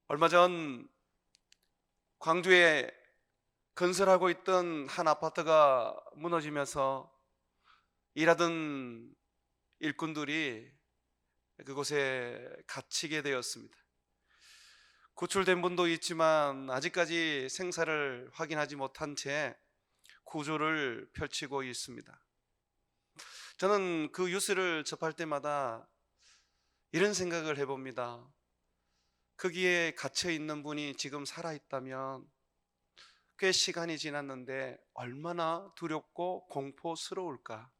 얼마 전 광주에 건설하고 있던 한 아파트가 무너지면서 일하던 일꾼들이 그곳에 갇히게 되었습니다. 구출된 분도 있지만 아직까지 생사를 확인하지 못한 채 구조를 펼치고 있습니다. 저는 그 뉴스를 접할 때마다 이런 생각을 해봅니다. 거기에 갇혀 있는 분이 지금 살아있다면 꽤 시간이 지났는데 얼마나 두렵고 공포스러울까.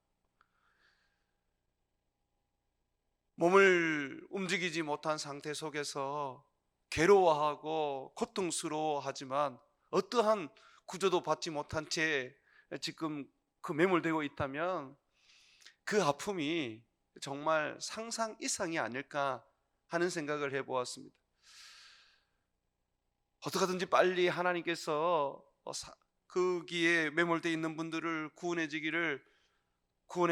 몸을 움직이지 못한 상태 속에서 괴로워하고 고통스러워하지만 어떠한 구조도 받지 못한 채 지금 그 매몰되고 있다면 그 아픔이 정말 상상 이상이 아닐까 하는 생각을 해보았습니다. 어떻게든지 빨리 하나님께서 거기에 매몰되어 있는 분들을 구원해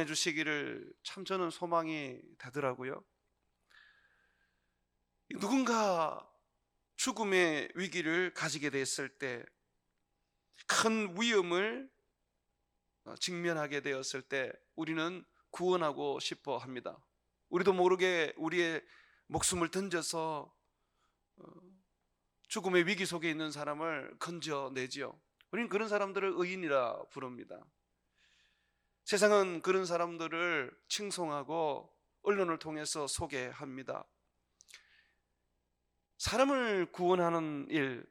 주시기를 참 저는 소망이 되더라고요. 누군가 죽음의 위기를 가지게 됐을 때, 큰 위험을 직면하게 되었을 때 우리는 구원하고 싶어 합니다. 우리도 모르게 우리의 목숨을 던져서 죽음의 위기 속에 있는 사람을 건져내지요. 우리는 그런 사람들을 의인이라 부릅니다. 세상은 그런 사람들을 칭송하고 언론을 통해서 소개합니다. 사람을 구원하는 일,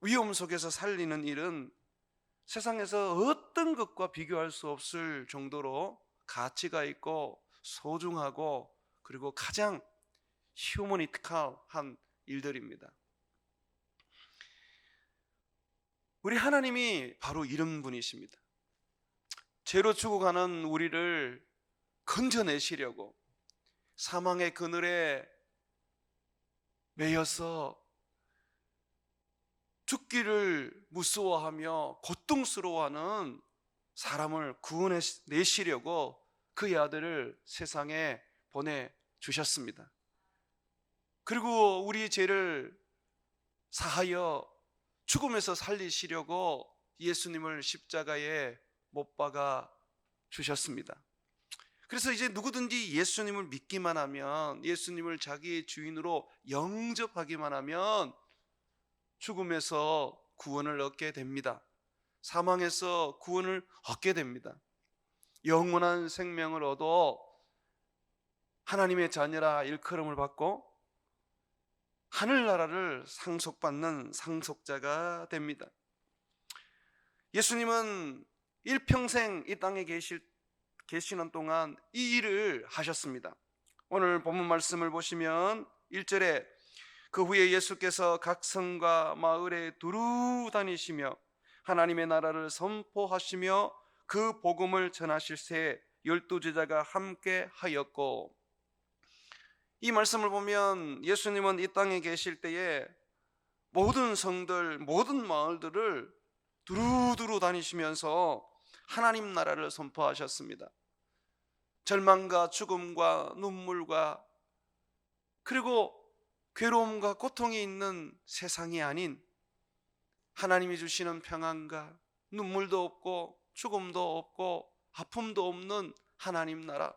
위험 속에서 살리는 일은 세상에서 어떤 것과 비교할 수 없을 정도로 가치가 있고 소중하고 그리고 가장 휴머니티컬한 일들입니다. 우리 하나님이 바로 이런 분이십니다. 죄로 죽어가는 우리를 건져내시려고 사망의 그늘에 매여서 죽기를 무서워하며 고통스러워하는 사람을 구원해내시려고 그의 아들을 세상에 보내주셨습니다. 그리고 우리 죄를 사하여 죽음에서 살리시려고 예수님을 십자가에 못 박아 주셨습니다. 그래서 이제 누구든지 예수님을 믿기만 하면, 예수님을 자기의 주인으로 영접하기만 하면 죽음에서 구원을 얻게 됩니다. 사망에서 구원을 얻게 됩니다. 영원한 생명을 얻어 하나님의 자녀라 일컬음을 받고 하늘나라를 상속받는 상속자가 됩니다. 예수님은 일평생 이 땅에 계시는 동안 이 일을 하셨습니다. 오늘 본문 말씀을 보시면 1절에 그 후에 예수께서 각 성과 마을에 두루 다니시며 하나님의 나라를 선포하시며 그 복음을 전하실새 12제자가 함께 하였고, 이 말씀을 보면 예수님은 이 땅에 계실 때에 모든 성들, 모든 마을들을 두루두루 다니시면서 하나님 나라를 선포하셨습니다. 절망과 죽음과 눈물과 그리고 괴로움과 고통이 있는 세상이 아닌 하나님이 주시는 평안과 눈물도 없고 죽음도 없고 아픔도 없는 하나님 나라,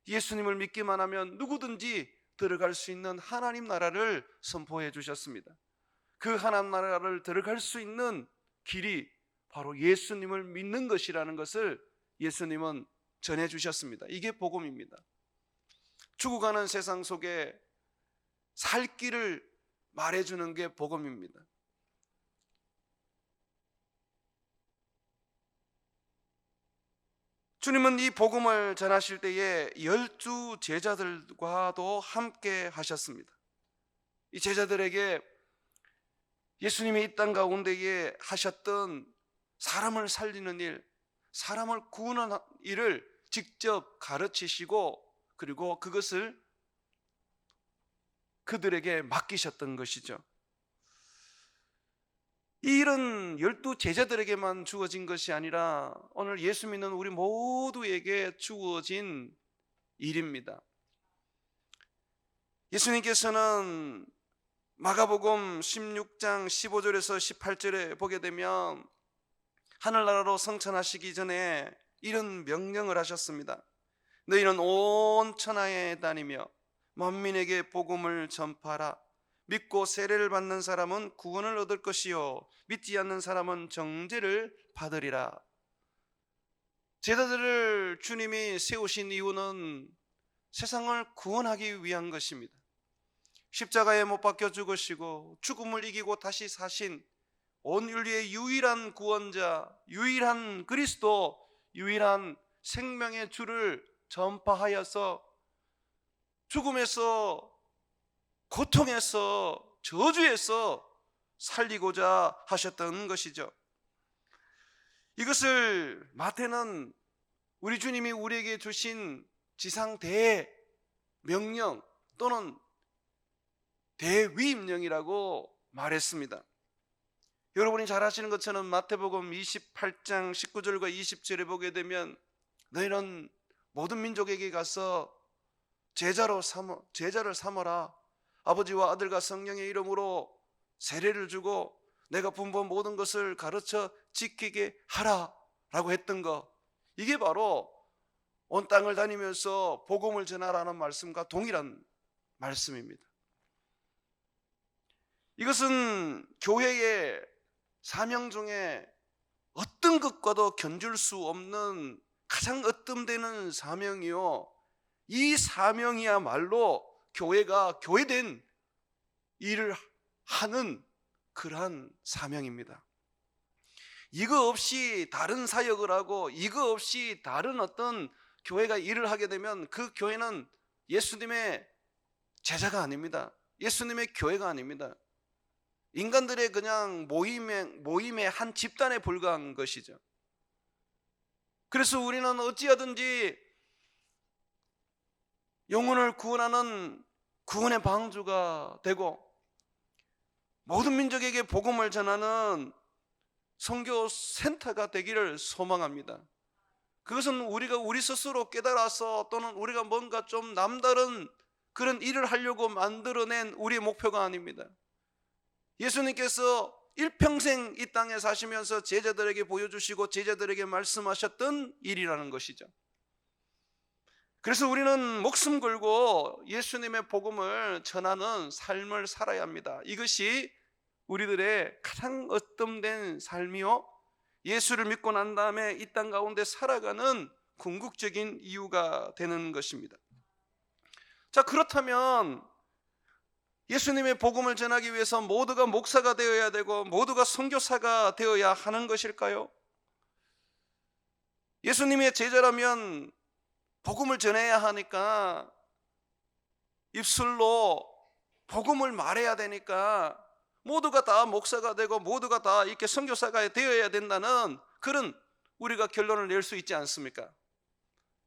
예수님을 믿기만 하면 누구든지 들어갈 수 있는 하나님 나라를 선포해 주셨습니다. 그 하나님 나라를 들어갈 수 있는 길이 바로 예수님을 믿는 것이라는 것을 예수님은 전해 주셨습니다. 이게 복음입니다. 죽어가는 세상 속에 살 길을 말해주는 게 복음입니다. 주님은 이 복음을 전하실 때에 12 제자들과도 함께 하셨습니다. 이 제자들에게 예수님이 이 땅 가운데에 하셨던 사람을 살리는 일, 사람을 구원하는 일을 직접 가르치시고 그리고 그것을 그들에게 맡기셨던 것이죠. 이 일은 12 제자들에게만 주어진 것이 아니라 오늘 예수 믿는 우리 모두에게 주어진 일입니다. 예수님께서는 마가복음 16장 15절에서 18절에 보게 되면 하늘나라로 성천하시기 전에 이런 명령을 하셨습니다. 너희는 온 천하에 다니며 만민에게 복음을 전파하라. 믿고 세례를 받는 사람은 구원을 얻을 것이요 믿지 않는 사람은 정죄를 받으리라. 제자들을 주님이 세우신 이유는 세상을 구원하기 위한 것입니다. 십자가에 못 박혀 죽으시고 죽음을 이기고 다시 사신 온 인류의 유일한 구원자, 유일한 그리스도, 유일한 생명의 주를 전파하여서 죽음에서, 고통에서, 저주에서 살리고자 하셨던 것이죠. 이것을 마태는 우리 주님이 우리에게 주신 지상 대명령 또는 대위임령이라고 말했습니다. 여러분이 잘 아시는 것처럼 마태복음 28장 19절과 20절에 보게 되면 너희는 모든 민족에게 가서 제자를 삼아라. 아버지와 아들과 성령의 이름으로 세례를 주고 내가 분부한 모든 것을 가르쳐 지키게 하라 라고 했던 거, 이게 바로 온 땅을 다니면서 복음을 전하라는 말씀과 동일한 말씀입니다. 이것은 교회의 사명 중에 어떤 것과도 견줄 수 없는 가장 으뜸되는 사명이요, 이 사명이야말로 교회가 교회된 일을 하는 그러한 사명입니다. 이거 없이 다른 사역을 하고 이거 없이 다른 어떤 교회가 일을 하게 되면 그 교회는 예수님의 제자가 아닙니다. 예수님의 교회가 아닙니다. 인간들의 그냥 모임의 한 집단에 불과한 것이죠. 그래서 우리는 어찌하든지 영혼을 구원하는 구원의 방주가 되고 모든 민족에게 복음을 전하는 선교 센터가 되기를 소망합니다. 그것은 우리가 우리 스스로 깨달아서 또는 우리가 뭔가 좀 남다른 그런 일을 하려고 만들어낸 우리의 목표가 아닙니다. 예수님께서 일평생 이 땅에 사시면서 제자들에게 보여주시고 제자들에게 말씀하셨던 일이라는 것이죠. 그래서 우리는 목숨 걸고 예수님의 복음을 전하는 삶을 살아야 합니다. 이것이 우리들의 가장 으뜸된 삶이요, 예수를 믿고 난 다음에 이 땅 가운데 살아가는 궁극적인 이유가 되는 것입니다. 자, 그렇다면 예수님의 복음을 전하기 위해서 모두가 목사가 되어야 되고 모두가 선교사가 되어야 하는 것일까요? 예수님의 제자라면 복음을 전해야 하니까 입술로 복음을 말해야 되니까 모두가 다 목사가 되고 모두가 다 이렇게 선교사가 되어야 된다는 그런 우리가 결론을 낼 수 있지 않습니까?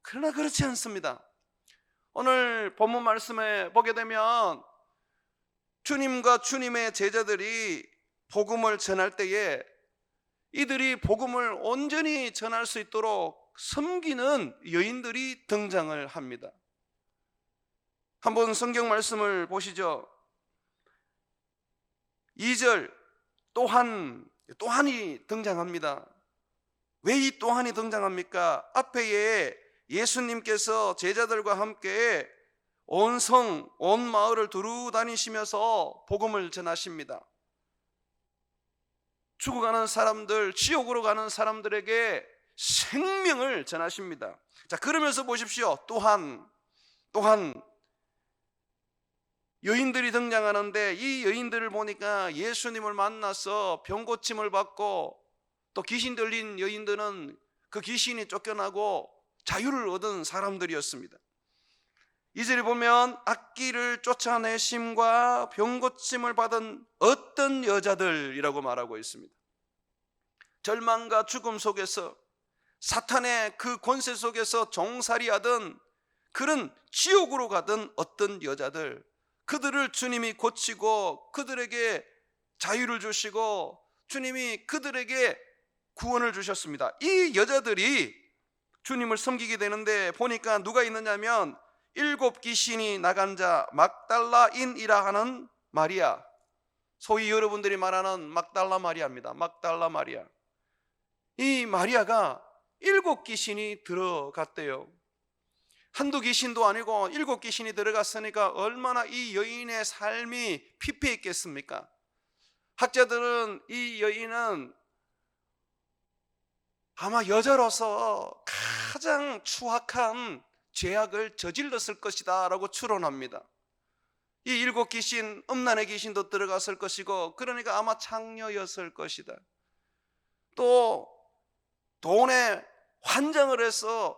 그러나 그렇지 않습니다. 오늘 본문 말씀에 보게 되면 주님과 주님의 제자들이 복음을 전할 때에 이들이 복음을 온전히 전할 수 있도록 섬기는 여인들이 등장을 합니다. 한번 성경 말씀을 보시죠. 2절 또한이 등장합니다. 왜 이 또한이 등장합니까? 앞에 예수님께서 제자들과 함께 온 성, 온 마을을 두루 다니시면서 복음을 전하십니다. 죽어가는 사람들, 지옥으로 가는 사람들에게 생명을 전하십니다. 자, 그러면서 보십시오. 또한 여인들이 등장하는데 이 여인들을 보니까 예수님을 만나서 병고침을 받고 또 귀신 들린 여인들은 그 귀신이 쫓겨나고 자유를 얻은 사람들이었습니다. 2절에 보면 악귀를 쫓아내심과 병고침을 받은 어떤 여자들이라고 말하고 있습니다. 절망과 죽음 속에서 사탄의 그 권세 속에서 종살이하던 그런 지옥으로 가던 어떤 여자들, 그들을 주님이 고치고 그들에게 자유를 주시고 주님이 그들에게 구원을 주셨습니다. 이 여자들이 주님을 섬기게 되는데 보니까 누가 있느냐면 7 귀신이 나간 자 막달라인이라 하는 마리아, 소위 여러분들이 말하는 막달라 마리아입니다. 막달라 마리아. 이 마리아가 7귀신이 들어갔대요. 한두 귀신도 아니고 7귀신이 들어갔으니까 얼마나 이 여인의 삶이 피폐했겠습니까? 학자들은 이 여인은 아마 여자로서 가장 추악한 죄악을 저질렀을 것이다 라고 추론합니다. 이 7귀신, 음란의 귀신도 들어갔을 것이고, 그러니까 아마 창녀였을 것이다. 또 돈에 환장을 해서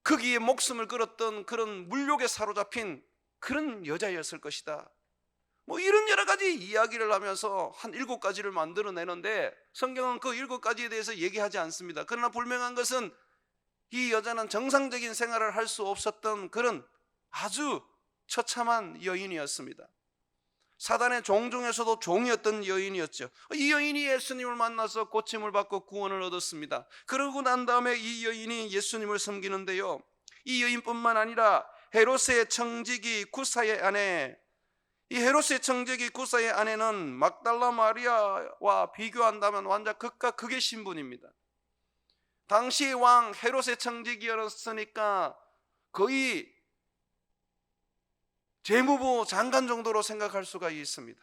거기에 목숨을 걸었던 그런 물욕에 사로잡힌 그런 여자였을 것이다. 뭐 이런 여러 가지 이야기를 하면서 한 7가지를 만들어내는데, 성경은 그 7가지에 대해서 얘기하지 않습니다. 그러나 분명한 것은 이 여자는 정상적인 생활을 할 수 없었던 그런 아주 처참한 여인이었습니다. 사단의 종 중에서도 종이었던 여인이었죠. 이 여인이 예수님을 만나서 고침을 받고 구원을 얻었습니다. 그러고 난 다음에 이 여인이 예수님을 섬기는데요, 이 여인뿐만 아니라 헤롯의 청지기 구사의 아내, 이 헤롯의 청지기 구사의 아내는 막달라 마리아와 비교한다면 완전 극과 극의 신분입니다. 당시 왕 헤롯의 청지기였으니까 거의 재무부 장관 정도로 생각할 수가 있습니다.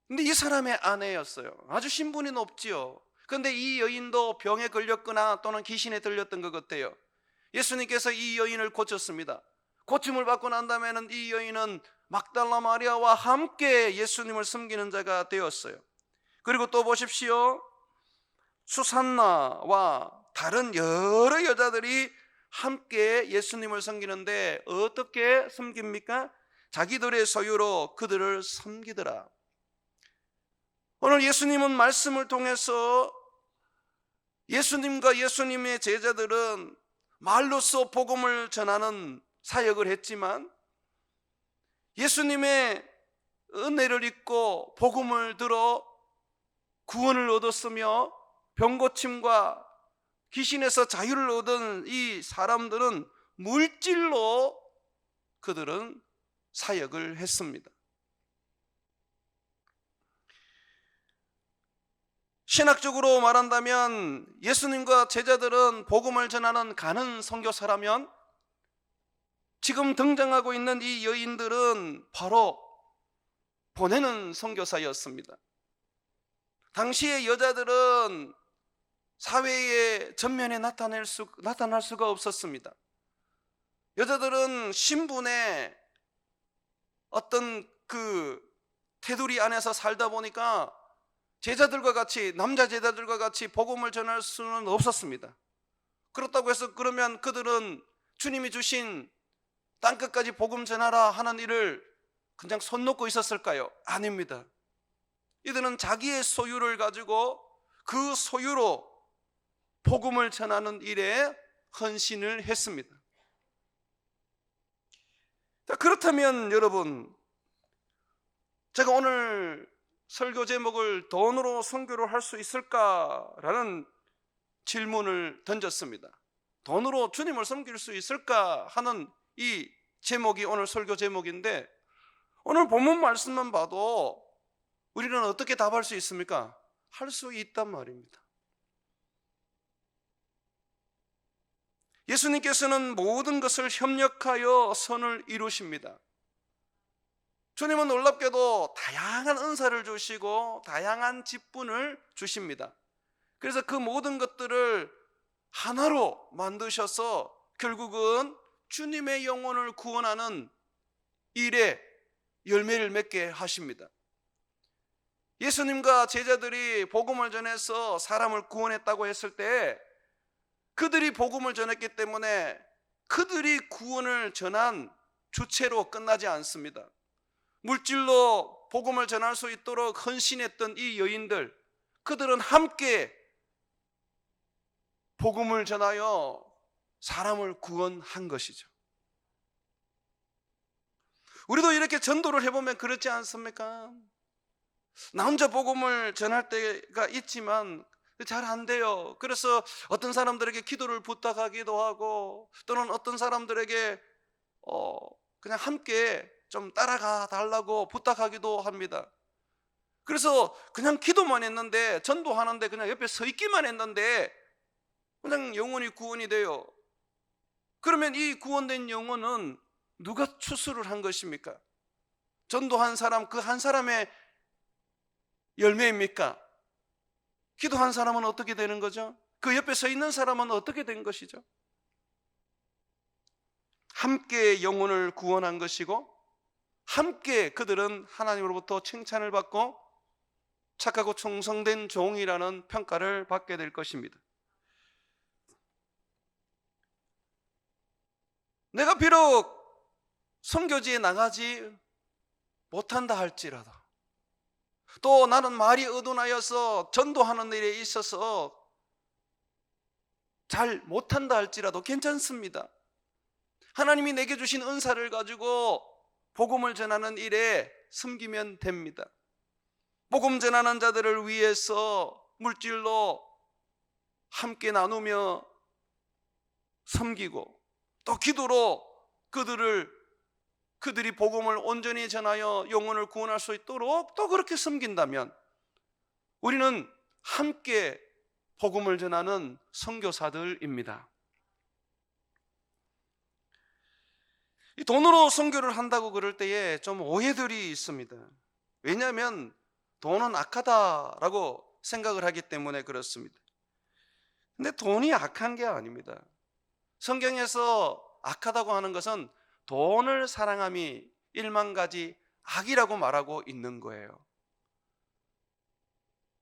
근데 이 사람의 아내였어요. 아주 신분이 높지요. 그런데 이 여인도 병에 걸렸거나 또는 귀신에 들렸던 것 같아요. 예수님께서 이 여인을 고쳤습니다. 고침을 받고 난 다음에는 이 여인은 막달라 마리아와 함께 예수님을 섬기는 자가 되었어요. 그리고 또 보십시오. 수산나와 다른 여러 여자들이 함께 예수님을 섬기는데 어떻게 섬깁니까? 자기들의 소유로 그들을 섬기더라. 오늘 예수님은 말씀을 통해서 예수님과 예수님의 제자들은 말로써 복음을 전하는 사역을 했지만, 예수님의 은혜를 입고 복음을 들어 구원을 얻었으며 병고침과 귀신에서 자유를 얻은 이 사람들은 물질로 그들은 사역을 했습니다. 신학적으로 말한다면 예수님과 제자들은 복음을 전하는 가는 선교사라면, 지금 등장하고 있는 이 여인들은 바로 보내는 선교사였습니다. 당시의 여자들은 사회의 전면에 나타날 수가 없었습니다. 여자들은 신분의 어떤 그 테두리 안에서 살다 보니까 제자들과 같이, 남자 제자들과 같이 복음을 전할 수는 없었습니다. 그렇다고 해서 그러면 그들은 주님이 주신 땅끝까지 복음 전하라 하는 일을 그냥 손 놓고 있었을까요? 아닙니다. 이들은 자기의 소유를 가지고 그 소유로 복음을 전하는 일에 헌신을 했습니다. 자, 그렇다면 여러분, 제가 오늘 설교 제목을 돈으로 선교를 할 수 있을까라는 질문을 던졌습니다. 돈으로 주님을 섬길 수 있을까 하는 이 제목이 오늘 설교 제목인데, 오늘 본문 말씀만 봐도 우리는 어떻게 답할 수 있습니까? 할 수 있단 말입니다. 예수님께서는 모든 것을 협력하여 선을 이루십니다. 주님은 놀랍게도 다양한 은사를 주시고 다양한 직분을 주십니다. 그래서 그 모든 것들을 하나로 만드셔서 결국은 주님의 영혼을 구원하는 일에 열매를 맺게 하십니다. 예수님과 제자들이 복음을 전해서 사람을 구원했다고 했을 때, 그들이 복음을 전했기 때문에 그들이 구원을 전한 주체로 끝나지 않습니다. 물질로 복음을 전할 수 있도록 헌신했던 이 여인들, 그들은 함께 복음을 전하여 사람을 구원한 것이죠. 우리도 이렇게 전도를 해보면 그렇지 않습니까? 나 혼자 복음을 전할 때가 있지만 잘 안 돼요. 그래서 어떤 사람들에게 기도를 부탁하기도 하고, 또는 어떤 사람들에게 그냥 함께 좀 따라가 달라고 부탁하기도 합니다. 그래서 그냥 기도만 했는데, 전도하는데 그냥 옆에 서 있기만 했는데 그냥 영혼이 구원이 돼요. 그러면 이 구원된 영혼은 누가 추수를 한 것입니까? 전도한 사람, 그 한 사람의 열매입니까? 기도한 사람은 어떻게 되는 거죠? 그 옆에 서 있는 사람은 어떻게 된 것이죠? 함께 영혼을 구원한 것이고, 함께 그들은 하나님으로부터 칭찬을 받고 착하고 충성된 종이라는 평가를 받게 될 것입니다. 내가 비록 선교지에 나가지 못한다 할지라도, 또 나는 말이 어둔하여서 전도하는 일에 있어서 잘 못한다 할지라도 괜찮습니다. 하나님이 내게 주신 은사를 가지고 복음을 전하는 일에 섬기면 됩니다. 복음 전하는 자들을 위해서 물질로 함께 나누며 섬기고, 또 기도로 그들이 복음을 온전히 전하여 영혼을 구원할 수 있도록 또 그렇게 섬긴다면, 우리는 함께 복음을 전하는 선교사들입니다. 이 돈으로 선교를 한다고 그럴 때에 좀 오해들이 있습니다. 왜냐하면 돈은 악하다라고 생각을 하기 때문에 그렇습니다. 근데 돈이 악한 게 아닙니다. 성경에서 악하다고 하는 것은 돈을 사랑함이 1,000,000가지 악이라고 말하고 있는 거예요.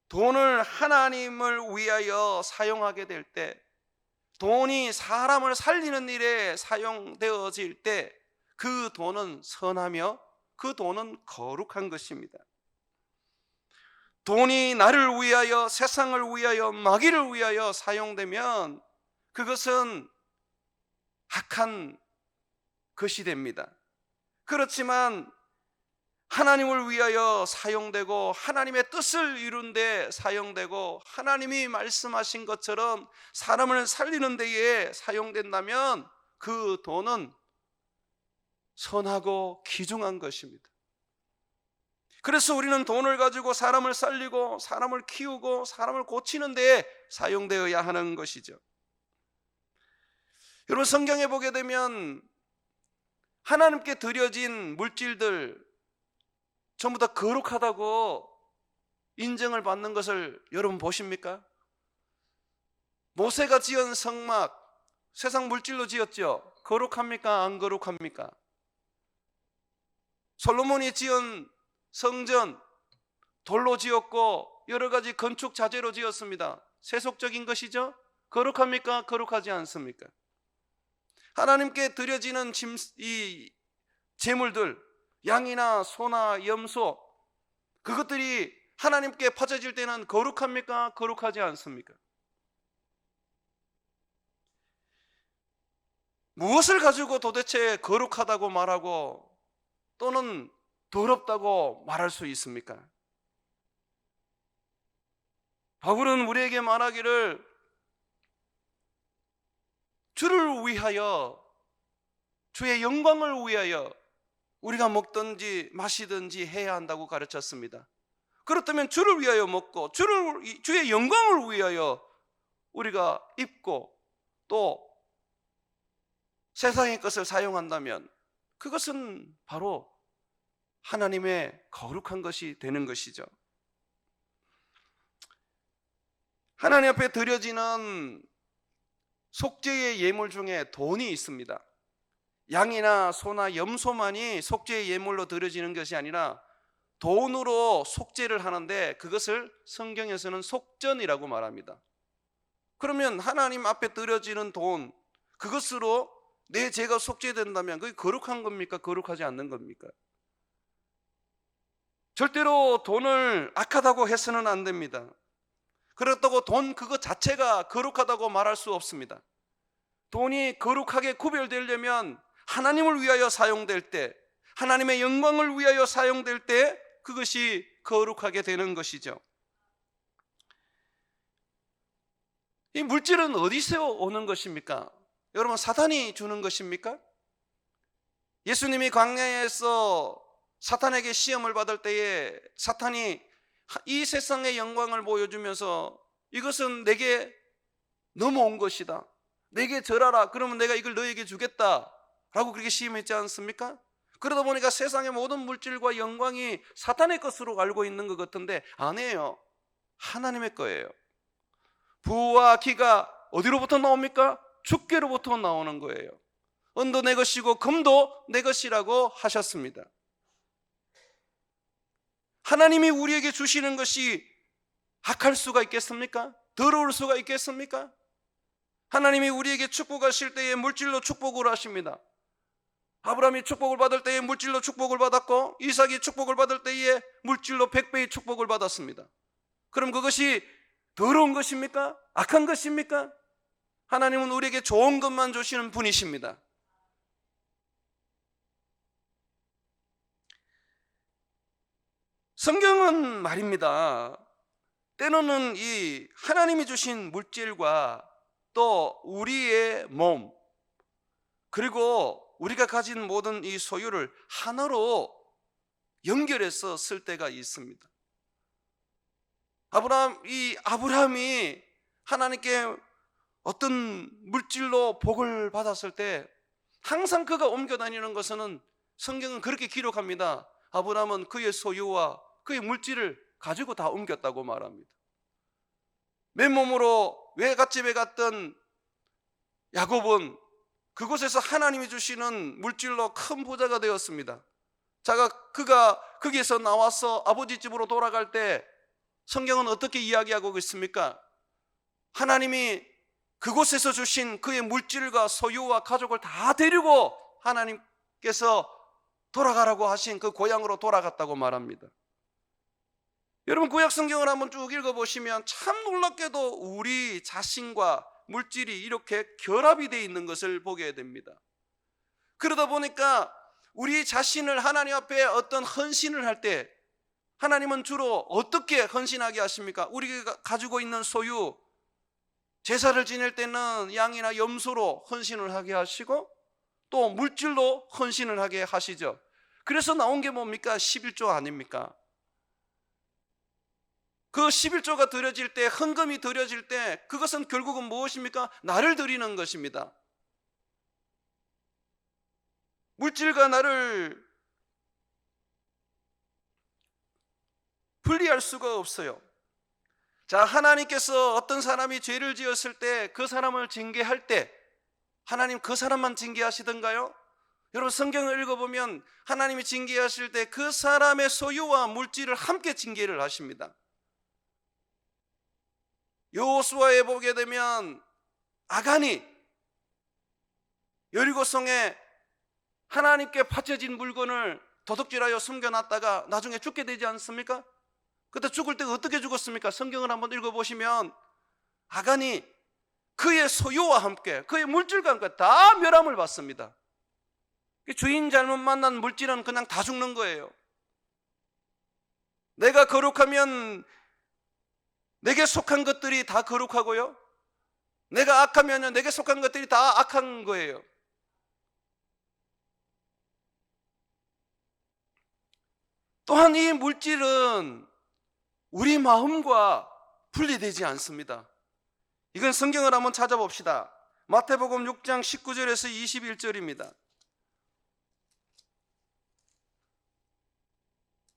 돈을 하나님을 위하여 사용하게 될 때, 돈이 사람을 살리는 일에 사용되어질 때, 그 돈은 선하며 그 돈은 거룩한 것입니다. 돈이 나를 위하여, 세상을 위하여, 마귀를 위하여 사용되면 그것은 악한 것이 됩니다. 그렇지만 하나님을 위하여 사용되고 하나님의 뜻을 이룬 데 사용되고 하나님이 말씀하신 것처럼 사람을 살리는 데에 사용된다면 그 돈은 선하고 귀중한 것입니다. 그래서 우리는 돈을 가지고 사람을 살리고 사람을 키우고 사람을 고치는 데에 사용되어야 하는 것이죠. 여러분, 성경에 보게 되면 하나님께 드려진 물질들 전부 다 거룩하다고 인정을 받는 것을 여러분 보십니까? 모세가 지은 성막, 세상 물질로 지었죠. 거룩합니까? 안 거룩합니까? 솔로몬이 지은 성전, 돌로 지었고 여러 가지 건축 자재로 지었습니다. 세속적인 것이죠? 거룩합니까? 거룩하지 않습니까? 하나님께 드려지는 이 제물들, 양이나 소나 염소, 그것들이 하나님께 바쳐질 때는 거룩합니까? 거룩하지 않습니까? 무엇을 가지고 도대체 거룩하다고 말하고 또는 더럽다고 말할 수 있습니까? 바울은 우리에게 말하기를 주를 위하여, 주의 영광을 위하여 우리가 먹든지 마시든지 해야 한다고 가르쳤습니다. 그렇다면 주를 위하여 먹고 주의 영광을 위하여 우리가 입고 또 세상의 것을 사용한다면 그것은 바로 하나님의 거룩한 것이 되는 것이죠. 하나님 앞에 드려지는 속죄의 예물 중에 돈이 있습니다. 양이나 소나 염소만이 속죄의 예물로 드려지는 것이 아니라 돈으로 속죄를 하는데 그것을 성경에서는 속전이라고 말합니다. 그러면 하나님 앞에 드려지는 돈, 그것으로 내 죄가 속죄된다면 그게 거룩한 겁니까? 거룩하지 않는 겁니까? 절대로 돈을 악하다고 해서는 안 됩니다. 그렇다고 돈 그것 자체가 거룩하다고 말할 수 없습니다. 돈이 거룩하게 구별되려면 하나님을 위하여 사용될 때, 하나님의 영광을 위하여 사용될 때 그것이 거룩하게 되는 것이죠. 이 물질은 어디서 오는 것입니까? 여러분, 사탄이 주는 것입니까? 예수님이 광야에서 사탄에게 시험을 받을 때에 사탄이 이 세상의 영광을 보여주면서 이것은 내게 넘어온 것이다, 내게 절하라, 그러면 내가 이걸 너에게 주겠다 라고 그렇게 시험했지 않습니까? 그러다 보니까 세상의 모든 물질과 영광이 사탄의 것으로 알고 있는 것 같은데 아니에요. 하나님의 거예요. 부와 기가 어디로부터 나옵니까? 주께로부터 나오는 거예요. 은도 내 것이고 금도 내 것이라고 하셨습니다. 하나님이 우리에게 주시는 것이 악할 수가 있겠습니까? 더러울 수가 있겠습니까? 하나님이 우리에게 축복하실 때에 물질로 축복을 하십니다. 아브라함이 축복을 받을 때에 물질로 축복을 받았고 이삭이 축복을 받을 때에 물질로 100배의 축복을 받았습니다. 그럼 그것이 더러운 것입니까? 악한 것입니까? 하나님은 우리에게 좋은 것만 주시는 분이십니다. 성경은 말입니다, 때로는 이 하나님이 주신 물질과 또 우리의 몸 그리고 우리가 가진 모든 이 소유를 하나로 연결해서 쓸 때가 있습니다. 아브라함이 하나님께 어떤 물질로 복을 받았을 때 항상 그가 옮겨 다니는 것은 성경은 그렇게 기록합니다. 아브라함은 그의 소유와 그의 물질을 가지고 다 옮겼다고 말합니다. 맨몸으로 외갓집에 갔던 야곱은 그곳에서 하나님이 주시는 물질로 큰 부자가 되었습니다. 그가 거기에서 나와서 아버지 집으로 돌아갈 때 성경은 어떻게 이야기하고 있습니까? 하나님이 그곳에서 주신 그의 물질과 소유와 가족을 다 데리고 하나님께서 돌아가라고 하신 그 고향으로 돌아갔다고 말합니다. 여러분 구약 성경을 한번 쭉 읽어보시면 참 놀랍게도 우리 자신과 물질이 이렇게 결합이 되어 있는 것을 보게 됩니다. 그러다 보니까 우리 자신을 하나님 앞에 어떤 헌신을 할 때 하나님은 주로 어떻게 헌신하게 하십니까? 우리가 가지고 있는 소유, 제사를 지낼 때는 양이나 염소로 헌신을 하게 하시고 또 물질로 헌신을 하게 하시죠. 그래서 나온 게 뭡니까? 11조 아닙니까? 그 11조가 드려질 때, 헌금이 드려질 때 그것은 결국은 무엇입니까? 나를 드리는 것입니다. 물질과 나를 분리할 수가 없어요. 자, 하나님께서 어떤 사람이 죄를 지었을 때 그 사람을 징계할 때 하나님 그 사람만 징계하시던가요? 여러분 성경을 읽어보면 하나님이 징계하실 때 그 사람의 소유와 물질을 함께 징계를 하십니다. 여호수아에 보게 되면 아간이 여리고성에 하나님께 바쳐진 물건을 도둑질하여 숨겨놨다가 나중에 죽게 되지 않습니까? 그때 죽을 때 어떻게 죽었습니까? 성경을 한번 읽어보시면 아간이 그의 소유와 함께 그의 물질과 함께 다 멸함을 받습니다. 주인 잘못 만난 물질은 그냥 다 죽는 거예요. 내가 거룩하면 내게 속한 것들이 다 거룩하고요, 내가 악하면 내게 속한 것들이 다 악한 거예요. 또한 이 물질은 우리 마음과 분리되지 않습니다. 이건 성경을 한번 찾아봅시다. 마태복음 6장 19절에서 21절입니다.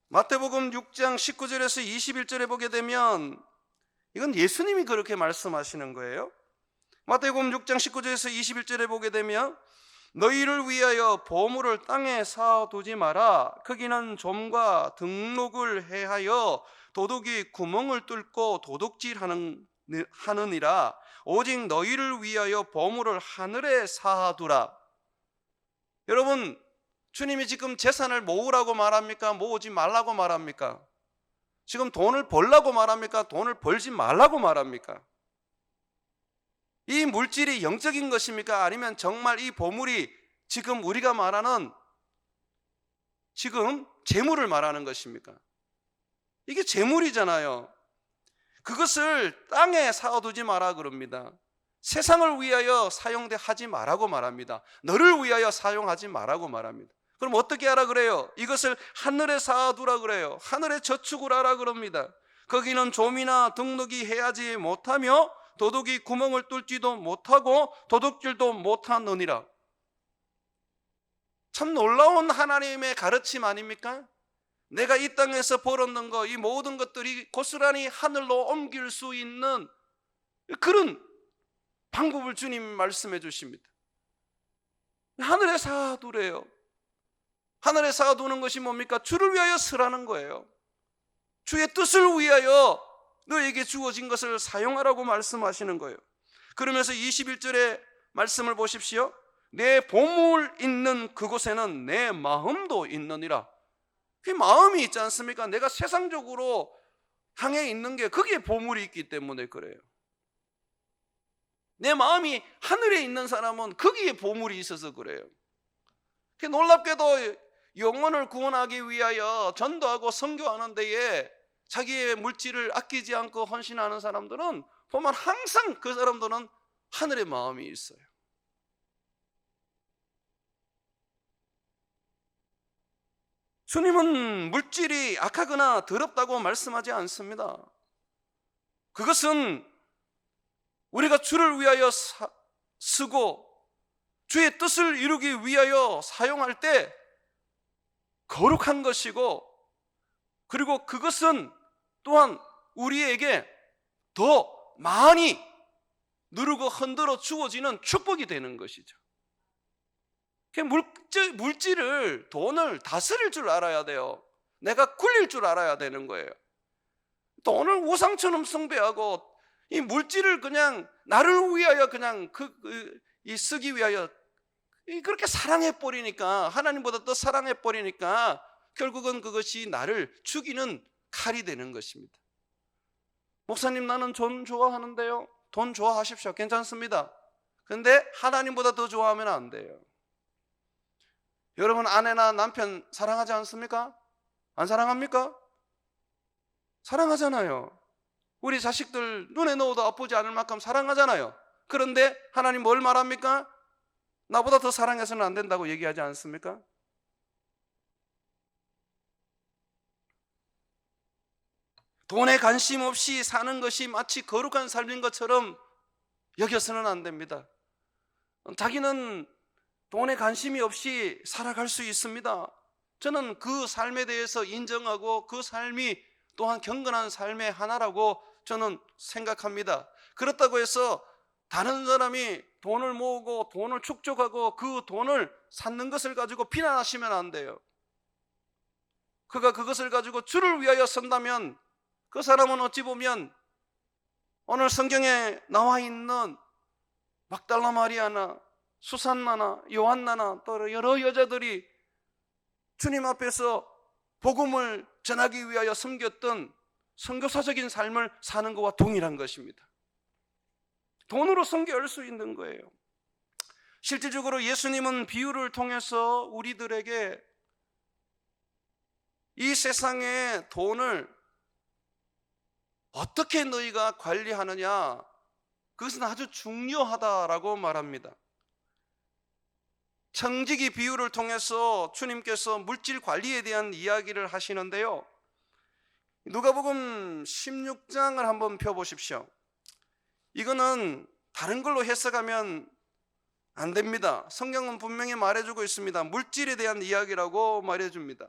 마태복음 6장 19절에서 21절에 보게 되면 이건 예수님이 그렇게 말씀하시는 거예요. 마태복음 6장 19절에서 21절에 보게 되면 너희를 위하여 보물을 땅에 쌓아두지 마라. 거기는 좀과 등록을 해하여 도둑이 구멍을 뚫고 도둑질하느니라. 오직 너희를 위하여 보물을 하늘에 쌓아두라. 여러분, 주님이 지금 재산을 모으라고 말합니까? 모으지 말라고 말합니까? 지금 돈을 벌라고 말합니까? 돈을 벌지 말라고 말합니까? 이 물질이 영적인 것입니까? 아니면 정말 이 보물이 지금 우리가 말하는 지금 재물을 말하는 것입니까? 이게 재물이잖아요. 그것을 땅에 쌓아두지 마라 그럽니다. 세상을 위하여 사용하지 말라고 말합니다. 너를 위하여 사용하지 말라고 말합니다. 그럼 어떻게 하라 그래요? 이것을 하늘에 쌓아두라 그래요. 하늘에 저축을 하라 그럽니다. 거기는 좀이나 등록이 해야지 못하며 도둑이 구멍을 뚫지도 못하고 도둑질도 못하느니라. 참 놀라운 하나님의 가르침 아닙니까? 내가 이 땅에서 벌었는 거, 이 모든 것들이 고스란히 하늘로 옮길 수 있는 그런 방법을 주님 말씀해 주십니다. 하늘에 쌓아두래요. 하늘에 쌓아두는 것이 뭡니까? 주를 위하여 쓰라는 거예요. 주의 뜻을 위하여 너에게 주어진 것을 사용하라고 말씀하시는 거예요. 그러면서 21절의 말씀을 보십시오. 내 보물 있는 그곳에는 내 마음도 있느니라. 그 마음이 있지 않습니까? 내가 세상적으로 향해 있는 게 거기에 보물이 있기 때문에 그래요. 내 마음이 하늘에 있는 사람은 거기에 보물이 있어서 그래요. 놀랍게도 영혼을 구원하기 위하여 전도하고 선교하는 데에 자기의 물질을 아끼지 않고 헌신하는 사람들은 보면 항상 그 사람들은 하늘의 마음이 있어요. 주님은 물질이 악하거나 더럽다고 말씀하지 않습니다. 그것은 우리가 주를 위하여 쓰고 주의 뜻을 이루기 위하여 사용할 때 거룩한 것이고, 그리고 그것은 또한 우리에게 더 많이 누르고 흔들어 주어지는 축복이 되는 것이죠. 물질을, 돈을 다스릴 줄 알아야 돼요. 내가 굴릴 줄 알아야 되는 거예요. 돈을 우상처럼 숭배하고 이 물질을 그냥 나를 위하여 그냥 쓰기 위하여 그렇게 사랑해버리니까, 하나님보다 더 사랑해버리니까 결국은 그것이 나를 죽이는 칼이 되는 것입니다. 목사님, 나는 돈 좋아하는데요. 돈 좋아하십시오. 괜찮습니다. 그런데 하나님보다 더 좋아하면 안 돼요. 여러분, 아내나 남편 사랑하지 않습니까? 안 사랑합니까? 사랑하잖아요. 우리 자식들 눈에 넣어도 아프지 않을 만큼 사랑하잖아요. 그런데 하나님 뭘 말합니까? 나보다 더 사랑해서는 안 된다고 얘기하지 않습니까? 돈에 관심 없이 사는 것이 마치 거룩한 삶인 것처럼 여겨서는 안 됩니다. 자기는 돈에 관심이 없이 살아갈 수 있습니다. 저는 그 삶에 대해서 인정하고 그 삶이 또한 경건한 삶의 하나라고 저는 생각합니다. 그렇다고 해서 다른 사람이 돈을 모으고 돈을 축적하고 그 돈을 쌓는 것을 가지고 비난하시면 안 돼요. 그가 그것을 가지고 주를 위하여 쓴다면 그 사람은 어찌 보면 오늘 성경에 나와 있는 막달라 마리아나 수산나나 요한나나 또 여러 여자들이 주님 앞에서 복음을 전하기 위하여 섬겼던 선교사적인 삶을 사는 것과 동일한 것입니다. 돈으로 선교할 수 있는 거예요. 실질적으로 예수님은 비유를 통해서 우리들에게 이 세상의 돈을 어떻게 너희가 관리하느냐, 그것은 아주 중요하다라고 말합니다. 청지기 비유를 통해서 주님께서 물질 관리에 대한 이야기를 하시는데요. 누가복음 16장을 한번 펴보십시오. 이거는 다른 걸로 해석하면 안 됩니다. 성경은 분명히 말해주고 있습니다. 물질에 대한 이야기라고 말해줍니다.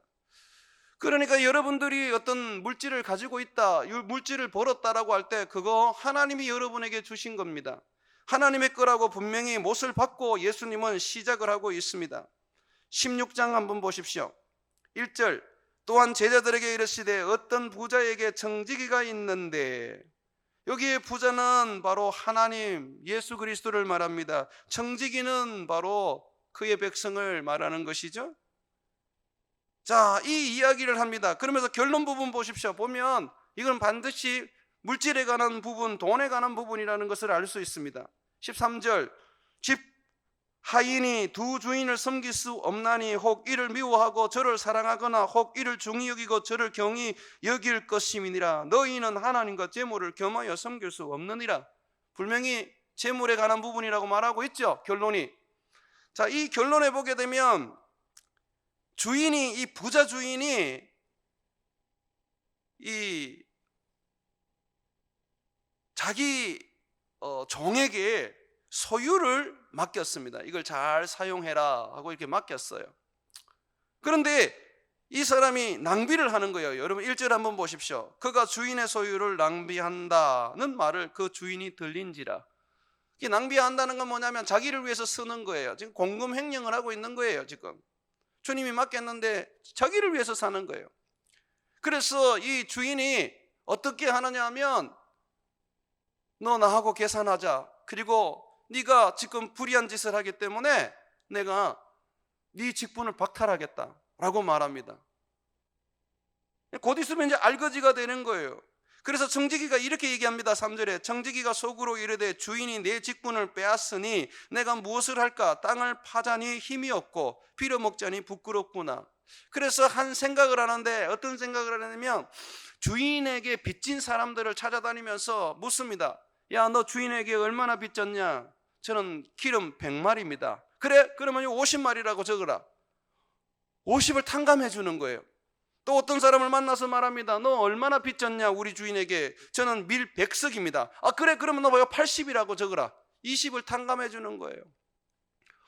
그러니까 여러분들이 어떤 물질을 가지고 있다, 물질을 벌었다라고 할 때 그거 하나님이 여러분에게 주신 겁니다. 하나님의 거라고 분명히 못을 받고 예수님은 시작을 하고 있습니다. 16장 한번 보십시오. 1절, 또한 제자들에게 이르시되 어떤 부자에게 청지기가 있는데, 여기에 부자는 바로 하나님 예수 그리스도를 말합니다. 청지기는 바로 그의 백성을 말하는 것이죠. 자, 이 이야기를 합니다. 그러면서 결론 부분 보십시오. 보면 이건 반드시 물질에 관한 부분, 돈에 관한 부분이라는 것을 알 수 있습니다. 13절, 집 하인이 두 주인을 섬길 수 없나니 혹 이를 미워하고 저를 사랑하거나 혹 이를 중히 여기고 저를 경히 여길 것임이니라. 너희는 하나님과 재물을 겸하여 섬길 수 없느니라. 분명히 재물에 관한 부분이라고 말하고 있죠, 결론이. 자, 이 결론에 보게 되면 이 부자 주인이 이 자기 종에게 소유를 맡겼습니다. 이걸 잘 사용해라 하고 이렇게 맡겼어요. 그런데 이 사람이 낭비를 하는 거예요. 여러분 1절 한번 보십시오. 그가 주인의 소유를 낭비한다는 말을 그 주인이 들린지라. 이 낭비한다는 건 뭐냐면 자기를 위해서 쓰는 거예요. 지금 공금횡령을 하고 있는 거예요. 지금 주님이 맡겼는데 자기를 위해서 사는 거예요. 그래서 이 주인이 어떻게 하느냐 하면, 너 나하고 계산하자. 그리고 네가 지금 불의한 짓을 하기 때문에 내가 네 직분을 박탈하겠다라고 말합니다. 곧 있으면 이제 알거지가 되는 거예요. 그래서 정직이가 이렇게 얘기합니다. 3절에 정직이가 속으로 이르되 주인이 내 직분을 빼앗으니 내가 무엇을 할까? 땅을 파자니 힘이 없고 빌어먹자니 부끄럽구나. 그래서 한 생각을 하는데, 어떤 생각을 하냐면 주인에게 빚진 사람들을 찾아다니면서 묻습니다. 야, 너 주인에게 얼마나 빚졌냐? 저는 기름 100마리입니다. 그래? 그러면 50마리라고 적어라. 50을 탕감해 주는 거예요. 또 어떤 사람을 만나서 말합니다. 너 얼마나 빚졌냐 우리 주인에게? 저는 밀 100석입니다. 아 그래? 그러면 너 80이라고 적어라. 20을 탕감해 주는 거예요.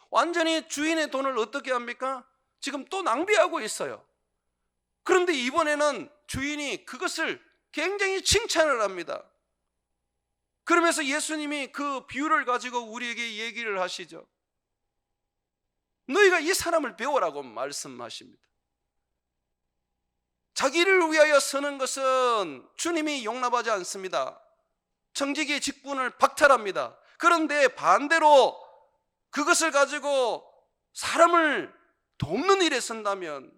완전히 주인의 돈을 어떻게 합니까? 지금 또 낭비하고 있어요. 그런데 이번에는 주인이 그것을 굉장히 칭찬을 합니다. 그러면서 예수님이 그 비유를 가지고 우리에게 얘기를 하시죠. 너희가 이 사람을 배우라고 말씀하십니다. 자기를 위하여 서는 것은 주님이 용납하지 않습니다. 정직의 직분을 박탈합니다. 그런데 반대로 그것을 가지고 사람을 돕는 일에 선다면,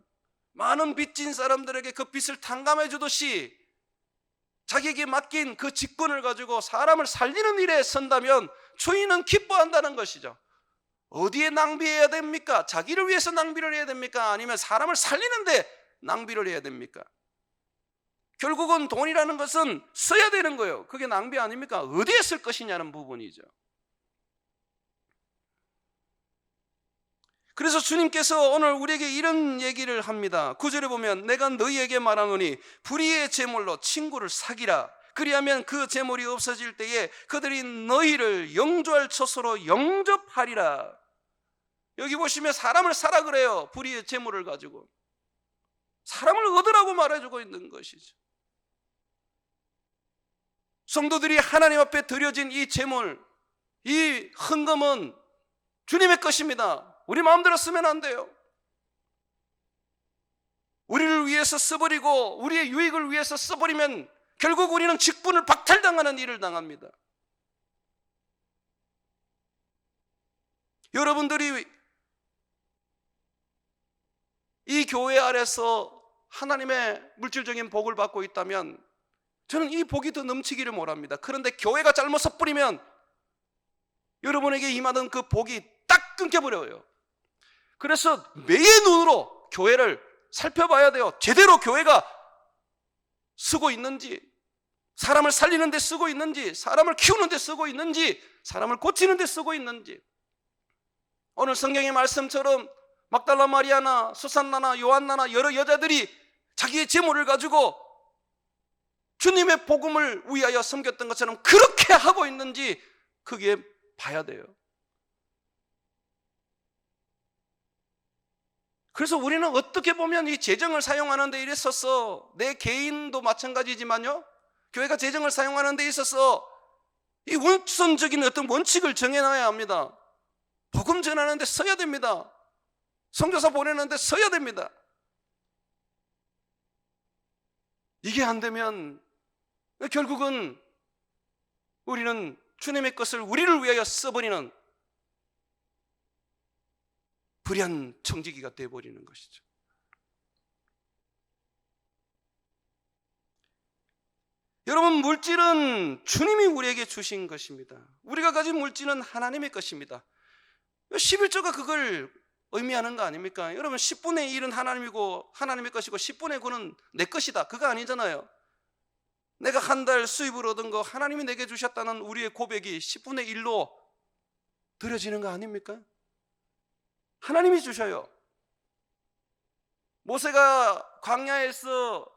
많은 빚진 사람들에게 그 빚을 탕감해 주듯이 자기에게 맡긴 그 직분을 가지고 사람을 살리는 일에 선다면 주인은 기뻐한다는 것이죠. 어디에 낭비해야 됩니까? 자기를 위해서 낭비를 해야 됩니까? 아니면 사람을 살리는데 낭비를 해야 됩니까? 결국은 돈이라는 것은 써야 되는 거예요. 그게 낭비 아닙니까? 어디에 쓸 것이냐는 부분이죠. 그래서 주님께서 오늘 우리에게 이런 얘기를 합니다. 9절에 보면 내가 너희에게 말하노니 불의의 제물로 친구를 사귀라. 그리하면 그 제물이 없어질 때에 그들이 너희를 영조할 처소로 영접하리라. 여기 보시면 사람을 사라 그래요. 불의의 제물을 가지고 사람을 얻으라고 말해주고 있는 것이죠. 성도들이 하나님 앞에 드려진 이 제물, 이 헌금은 주님의 것입니다. 우리 마음대로 쓰면 안 돼요. 우리를 위해서 써버리고 우리의 유익을 위해서 써버리면 결국 우리는 직분을 박탈당하는 일을 당합니다. 여러분들이 이 교회 아래서 하나님의 물질적인 복을 받고 있다면 저는 이 복이 더 넘치기를 원합니다. 그런데 교회가 잘못 섣부리면 여러분에게 임하던 그 복이 딱 끊겨버려요. 그래서 매의 눈으로 교회를 살펴봐야 돼요. 제대로 교회가 쓰고 있는지, 사람을 살리는 데 쓰고 있는지, 사람을 키우는 데 쓰고 있는지, 사람을 고치는 데 쓰고 있는지. 오늘 성경의 말씀처럼 막달라 마리아나 수산나나 요한나나 여러 여자들이 자기의 재물을 가지고 주님의 복음을 위하여 섬겼던 것처럼 그렇게 하고 있는지 그게 봐야 돼요. 그래서 우리는 어떻게 보면 이 재정을 사용하는 데 있어서, 내 개인도 마찬가지지만요, 교회가 재정을 사용하는 데 있어서 이 우선적인 어떤 원칙을 정해놔야 합니다. 복음 전하는 데 써야 됩니다. 선교사 보내는 데 써야 됩니다. 이게 안 되면 결국은 우리는 주님의 것을 우리를 위하여 써버리는 불의한 청지기가 되어버리는 것이죠. 여러분, 물질은 주님이 우리에게 주신 것입니다. 우리가 가진 물질은 하나님의 것입니다. 11조가 그걸 의미하는 거 아닙니까? 여러분, 10분의 1은 하나님이고 하나님의 것이고 10분의 9는 내 것이다, 그거 아니잖아요. 내가 한 달 수입을 얻은 거 하나님이 내게 주셨다는 우리의 고백이 10분의 1로 드려지는 거 아닙니까? 하나님이 주셔요. 모세가 광야에서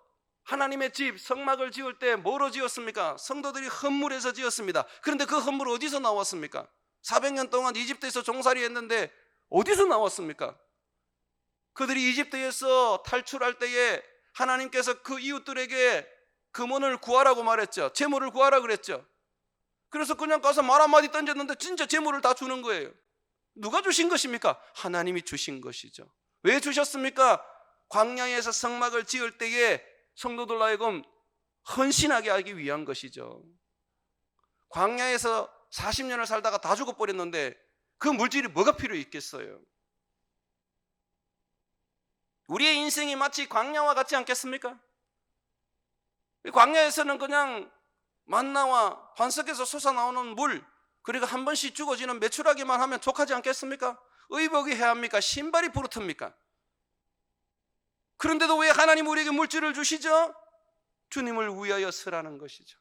하나님의 집 성막을 지을 때 뭐로 지었습니까? 성도들이 헌물에서 지었습니다. 그런데 그 헌물 어디서 나왔습니까? 400년 동안 이집트에서 종살이 했는데 어디서 나왔습니까? 그들이 이집트에서 탈출할 때에 하나님께서 그 이웃들에게 금원을 구하라고 말했죠. 재물을 구하라 그랬죠. 그래서 그냥 가서 말 한마디 던졌는데 진짜 재물을 다 주는 거예요. 누가 주신 것입니까? 하나님이 주신 것이죠. 왜 주셨습니까? 광야에서 성막을 지을 때에 성도들 하여금 헌신하게 하기 위한 것이죠. 광야에서 40년을 살다가 다 죽어버렸는데 그 물질이 뭐가 필요 있겠어요? 우리의 인생이 마치 광야와 같지 않겠습니까? 광야에서는 그냥 만나와 반석에서 솟아나오는 물, 그리고 한 번씩 죽어지는 메추라기만 하면 족하지 않겠습니까? 의복이 해합니까? 신발이 부르텄니까? 그런데도 왜 하나님 우리에게 물질을 주시죠? 주님을 위하여 쓰라는 것이죠.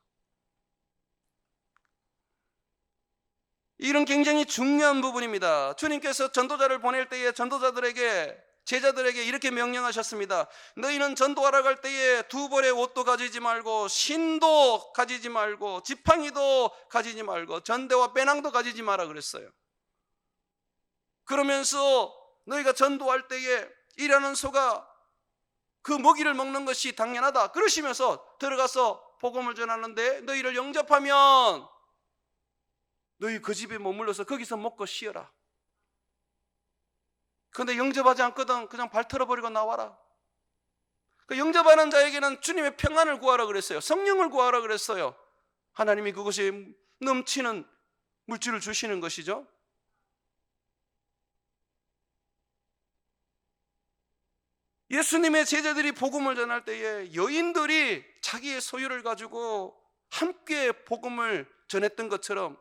이런 굉장히 중요한 부분입니다. 주님께서 전도자를 보낼 때에 전도자들에게, 제자들에게 이렇게 명령하셨습니다. 너희는 전도하러 갈 때에 두 벌의 옷도 가지지 말고, 신도 가지지 말고, 지팡이도 가지지 말고, 전대와 배낭도 가지지 마라 그랬어요. 그러면서 너희가 전도할 때에 일하는 소가 그 먹이를 먹는 것이 당연하다 그러시면서 들어가서 복음을 전하는데, 너희를 영접하면 너희 그 집에 머물러서 거기서 먹고 쉬어라. 그런데 영접하지 않거든 그냥 발 털어버리고 나와라. 그 영접하는 자에게는 주님의 평안을 구하라 그랬어요. 성령을 구하라 그랬어요. 하나님이 그것이 넘치는 물질을 주시는 것이죠. 예수님의 제자들이 복음을 전할 때에 여인들이 자기의 소유를 가지고 함께 복음을 전했던 것처럼,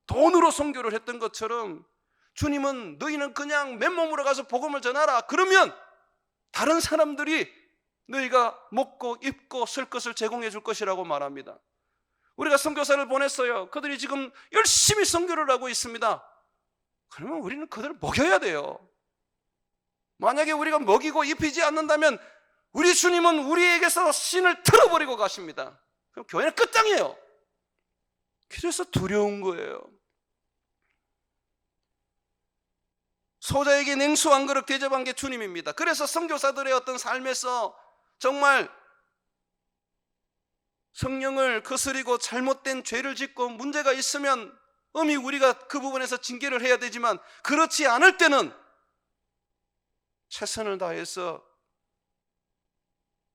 돈으로 선교를 했던 것처럼, 주님은 너희는 그냥 맨몸으로 가서 복음을 전하라. 그러면 다른 사람들이 너희가 먹고 입고 쓸 것을 제공해 줄 것이라고 말합니다. 우리가 선교사를 보냈어요. 그들이 지금 열심히 선교를 하고 있습니다. 그러면 우리는 그들을 먹여야 돼요. 만약에 우리가 먹이고 입히지 않는다면 우리 주님은 우리에게서 신을 틀어버리고 가십니다. 그럼 교회는 끝장이에요. 그래서 두려운 거예요. 소자에게 냉수 한 그릇 대접한 게 주님입니다. 그래서 선교사들의 어떤 삶에서 정말 성령을 거스리고 잘못된 죄를 짓고 문제가 있으면 엄히 우리가 그 부분에서 징계를 해야 되지만, 그렇지 않을 때는 최선을 다해서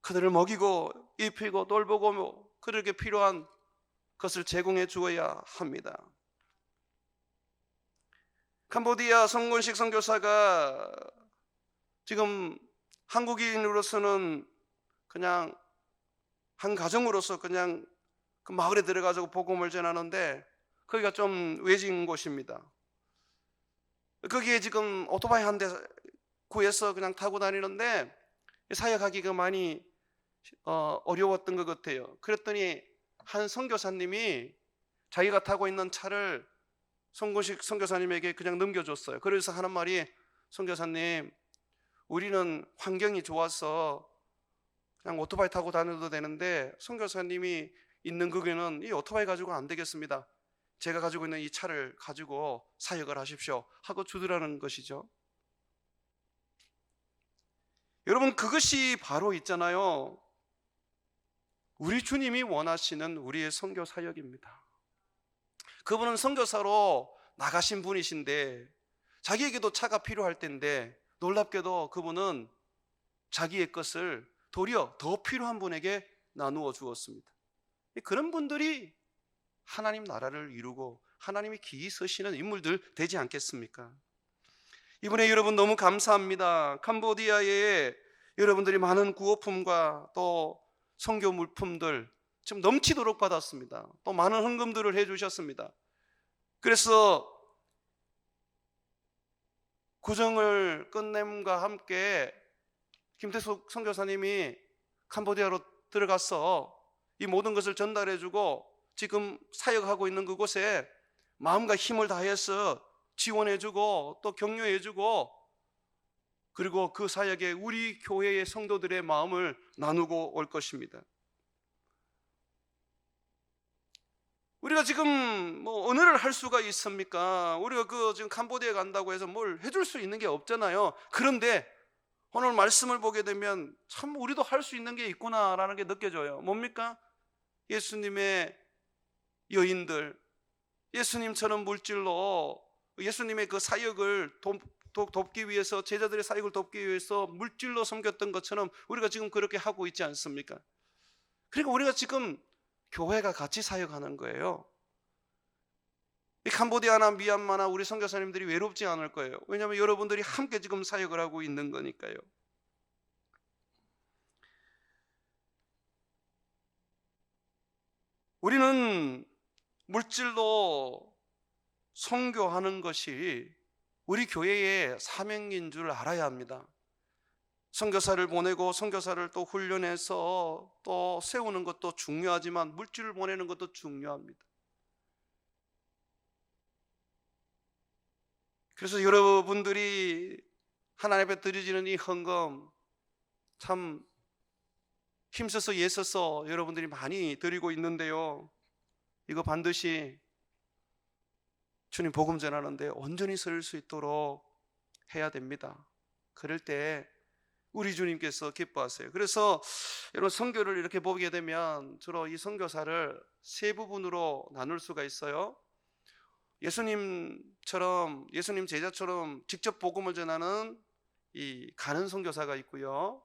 그들을 먹이고 입히고 돌보고 그들에게 필요한 것을 제공해 주어야 합니다. 캄보디아 성곤식 선교사가 지금 한국인으로서는 그냥 한 가정으로서 그냥 그 마을에 들어가서 복음을 전하는데, 거기가 좀 외진 곳입니다. 거기에 지금 오토바이 한 대 구해서 그냥 타고 다니는데 사역하기가 많이 어려웠던 것 같아요. 그랬더니 한 선교사님이 자기가 타고 있는 차를 성곤식 선교사님에게 그냥 넘겨줬어요. 그래서 하는 말이, 선교사님, 우리는 환경이 좋아서 그냥 오토바이 타고 다녀도 되는데 선교사님이 있는 거기는 이 오토바이 가지고 안 되겠습니다. 제가 가지고 있는 이 차를 가지고 사역을 하십시오 하고 주더라는 것이죠. 여러분, 그것이 바로 있잖아요. 우리 주님이 원하시는 우리의 선교 사역입니다. 그분은 선교사로 나가신 분이신데 자기에게도 차가 필요할 텐데, 놀랍게도 그분은 자기의 것을 도리어 더 필요한 분에게 나누어 주었습니다. 그런 분들이 하나님 나라를 이루고 하나님이 기이 서시는 인물들 되지 않겠습니까? 이번에 여러분 너무 감사합니다. 캄보디아에 여러분들이 많은 구호품과 또 선교 물품들 좀 넘치도록 받았습니다. 또 많은 헌금들을 해주셨습니다. 그래서 구정을 끝냄과 함께 김태숙 선교사님이 캄보디아로 들어가서 이 모든 것을 전달해주고 지금 사역하고 있는 그곳에 마음과 힘을 다해서 지원해주고 또 격려해주고 그리고 그 사역에 우리 교회의 성도들의 마음을 나누고 올 것입니다. 우리가 지금 뭐 언어를 할 수가 있습니까? 우리가 지금 캄보디아에 간다고 해서 뭘 해줄 수 있는 게 없잖아요. 그런데 오늘 말씀을 보게 되면 참 우리도 할 수 있는 게 있구나라는 게 느껴져요. 뭡니까? 예수님의 여인들, 예수님처럼 물질로 예수님의 그 사역을 돕기 위해서, 제자들의 사역을 돕기 위해서 물질로 섬겼던 것처럼 우리가 지금 그렇게 하고 있지 않습니까? 그리고 우리가 지금 교회가 같이 사역하는 거예요. 이 캄보디아나 미얀마나 우리 선교사님들이 외롭지 않을 거예요. 왜냐하면 여러분들이 함께 지금 사역을 하고 있는 거니까요. 우리는 물질로 선교하는 것이 우리 교회의 사명인 줄 알아야 합니다. 선교사를 보내고 선교사를 또 훈련해서 또 세우는 것도 중요하지만 물질을 보내는 것도 중요합니다. 그래서 여러분들이 하나님 앞에 드려지는 이 헌금 참 힘써서 애써서 여러분들이 많이 드리고 있는데요, 이거 반드시 주님 복음 전하는데 온전히 쓸 수 있도록 해야 됩니다. 그럴 때 우리 주님께서 기뻐하세요. 그래서 여러분, 선교를 이렇게 보게 되면 주로 이 선교사를 세 부분으로 나눌 수가 있어요. 예수님처럼, 예수님 제자처럼 직접 복음을 전하는 이 가는 선교사가 있고요,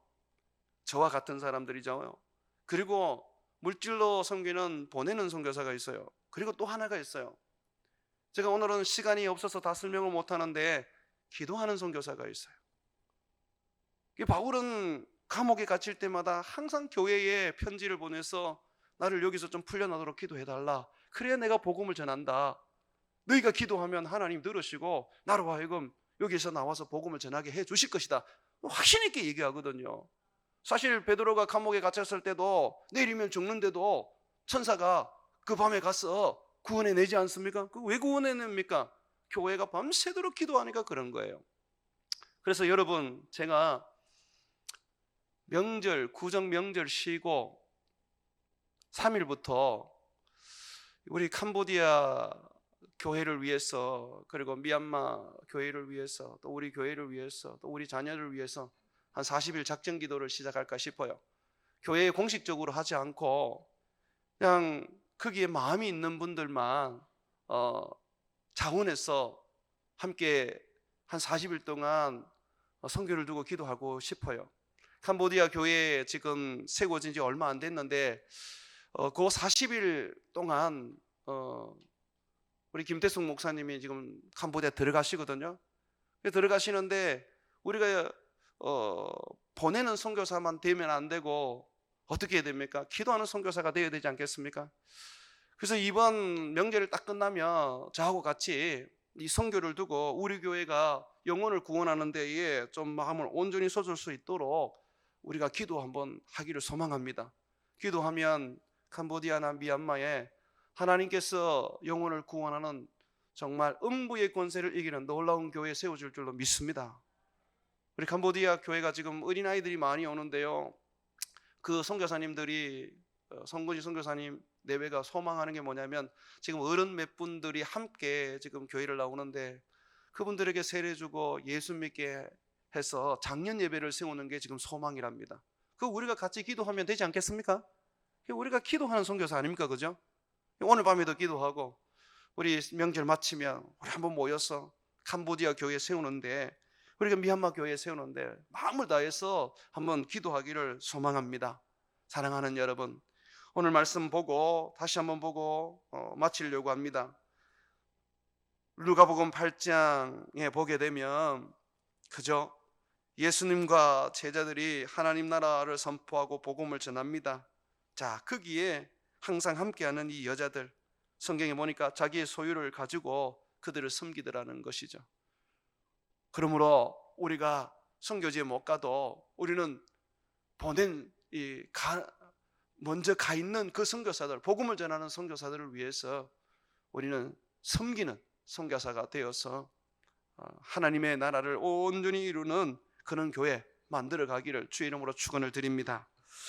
저와 같은 사람들이죠. 그리고 물질로 섬기는 보내는 선교사가 있어요. 그리고 또 하나가 있어요. 제가 오늘은 시간이 없어서 다 설명을 못하는데 기도하는 선교사가 있어요. 바울은 감옥에 갇힐 때마다 항상 교회에 편지를 보내서 나를 여기서 좀 풀려나도록 기도해달라. 그래야 내가 복음을 전한다. 너희가 기도하면 하나님 들으시고 나로 하여금 여기서 나와서 복음을 전하게 해 주실 것이다. 확신 있게 얘기하거든요. 사실 베드로가 감옥에 갇혔을 때도 내일이면 죽는데도 천사가 그 밤에 가서 구원해내지 않습니까? 왜 구원해냅니까? 교회가 밤새도록 기도하니까 그런 거예요. 그래서 여러분, 제가 명절, 구정 명절 쉬고 3일부터 우리 캄보디아 교회를 위해서, 그리고 미얀마 교회를 위해서, 또 우리 교회를 위해서, 또 우리 자녀를 위해서 한 40일 작정 기도를 시작할까 싶어요. 교회에 공식적으로 하지 않고 그냥 거기에 마음이 있는 분들만 자원해서 함께 한 40일 동안 선교를 두고 기도하고 싶어요. 캄보디아 교회에 지금 세워진 지 얼마 안 됐는데 그 40일 동안 우리 김태숙 목사님이 지금 캄보디아 들어가시거든요. 들어가시는데 우리가 보내는 선교사만 되면 안 되고 어떻게 해야 됩니까? 기도하는 선교사가 되어야 되지 않겠습니까? 그래서 이번 명절이 딱 끝나면 저하고 같이 이 선교를 두고 우리 교회가 영혼을 구원하는 데에 좀 마음을 온전히 쏟을 수 있도록 우리가 기도 한번 하기를 소망합니다. 기도하면 캄보디아나 미얀마에 하나님께서 영혼을 구원하는 정말 음부의 권세를 이기는 놀라운 교회 세워줄 줄로 믿습니다. 우리 캄보디아 교회가 지금 어린아이들이 많이 오는데요, 그 선교사님들이, 성근이 선교사님 내외가 소망하는 게 뭐냐면 지금 어른 몇 분들이 함께 지금 교회를 나오는데 그분들에게 세례 주고 예수 믿게 해서 작년 예배를 세우는 게 지금 소망이랍니다. 우리가 같이 기도하면 되지 않겠습니까? 우리가 기도하는 선교사 아닙니까? 그죠? 오늘 밤에도 기도하고 우리 명절 마치면 우리 한번 모여서 캄보디아 교회 세우는데, 우리가 미얀마 교회 세우는데 마음을 다해서 한번 기도하기를 소망합니다. 사랑하는 여러분, 오늘 말씀 보고 다시 한번 보고 마치려고 합니다. 누가복음 8장에 보게 되면 그죠? 예수님과 제자들이 하나님 나라를 선포하고 복음을 전합니다. 자, 거기에 항상 함께하는 이 여자들, 성경에 보니까 자기의 소유를 가지고 그들을 섬기더라는 것이죠. 그러므로 우리가 선교지에 못 가도 우리는 보낸 먼저 가 있는 그 선교사들, 복음을 전하는 선교사들을 위해서 우리는 섬기는 선교사가 되어서 하나님의 나라를 온전히 이루는 그런 교회 만들어 가기를 주의 이름으로 축원을 드립니다.